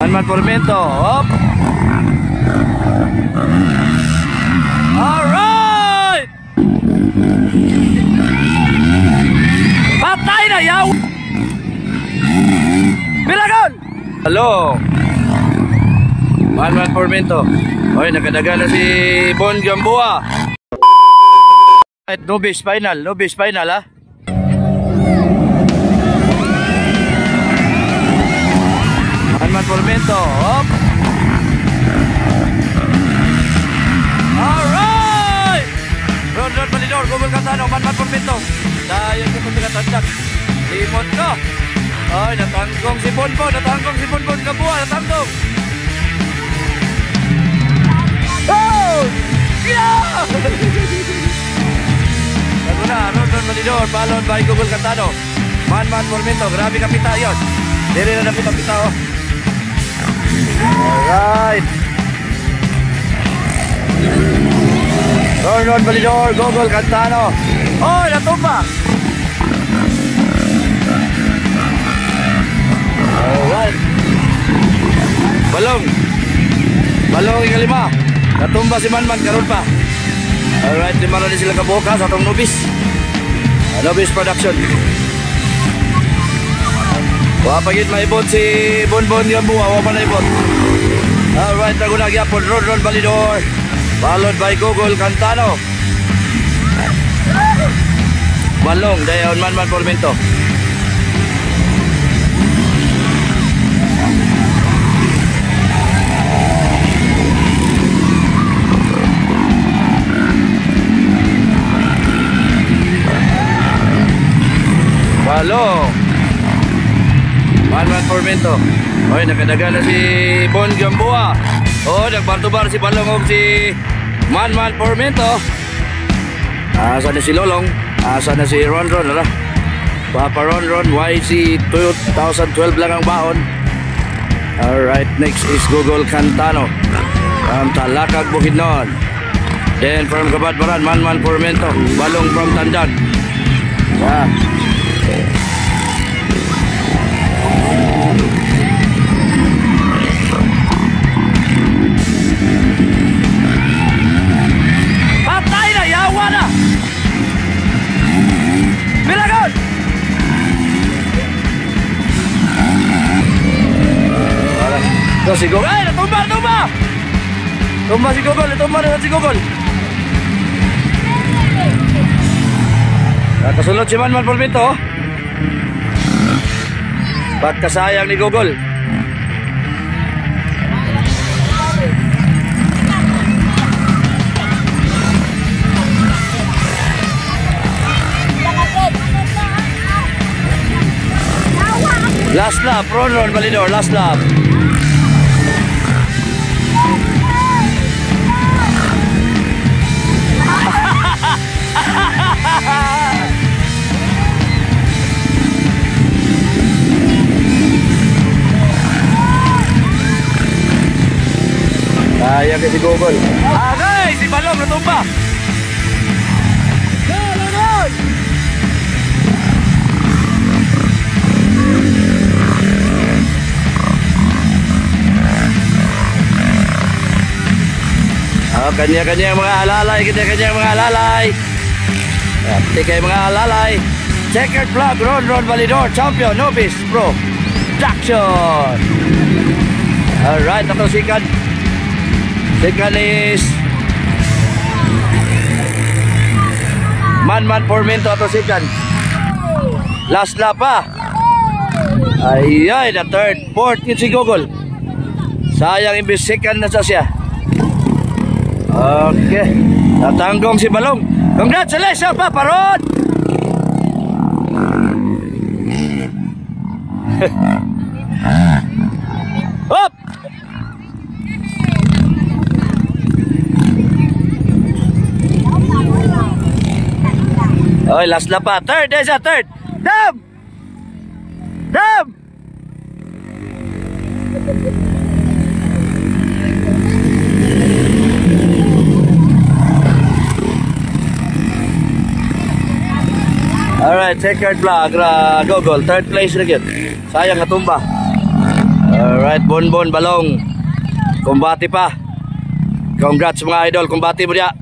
Man Formento. Hop. Alright. Patay na yaw. Bilagon. Hello. Man Formento. Oy, nakadaga na si Bon Gamboa. No base final ha. Man Formento, hop. Alright. Ron Balidor, Google Cantano, Man Formento. Dahil ko pagkatandak. Limot ka. Ay, natanggong si Bonbon, Gamboa, natanggong. Oh! Yeah! Bago na, Ron Balidor, balon by Google Cantano. Man Formento, grabe kapita yun. Dili na napita-pita oh. Alright. Ron Balidor, Google Cantano. Oh, natumba. Alright. Balong ikalima. Natumba si Manman karon pa. Alright, lima na sila kabuka sa atong Nobis. Nobis Production. Wapagit maibot si Bonbon Gamboa, wapa na ibot. Alright, nagunag yapon Ron Balidor. Followed by Google Cantano. Balong, dayon Man Formento. Balong. Man Formento. Oy, nakadaga na si Bon Gamboa. Oh, nagbartubar si Balong og si Man Formento. Asa na si Lolong? Asa na si Ron? Ala. Papa Ron YC 2012 lang ang baon. Alright, next is Google Cantano from Talakag Bukidnon. Then from Kabadbaran, Man Formento. Balong from Tandag. Yeah. Patay na, yawa na. Bilagon. Ito si Google. Ay, natumba. Tumba si Google, natumba na si Google. Nakasulod si Man Formento. Pagkasayang ni Google. Last lap, Ron Balidor, last lap. Sayang si Google. Agay, si Balong natumba. Kanya-kanya mga alalay, Pati kayo mga alalay. Checkered Flag, Ron Balidor, Champion, Nobis Pro Production. Alright, ito second. Second is Man Formento, ito second. Last lap pa. Ay, the third, fourth, yun si Google. Sayang imbis second na siya. Okay, natanggong si Balong. Congratulations, Papa Ron. Hop. Oy, last lap pa. Third, there's a third. Dam. Alright, checkered flag, Google, third place na yun. Sayang natumba. Alright, Bonbon Balong. Kumbati pa. Congrats mga idol, kumbati mo diya.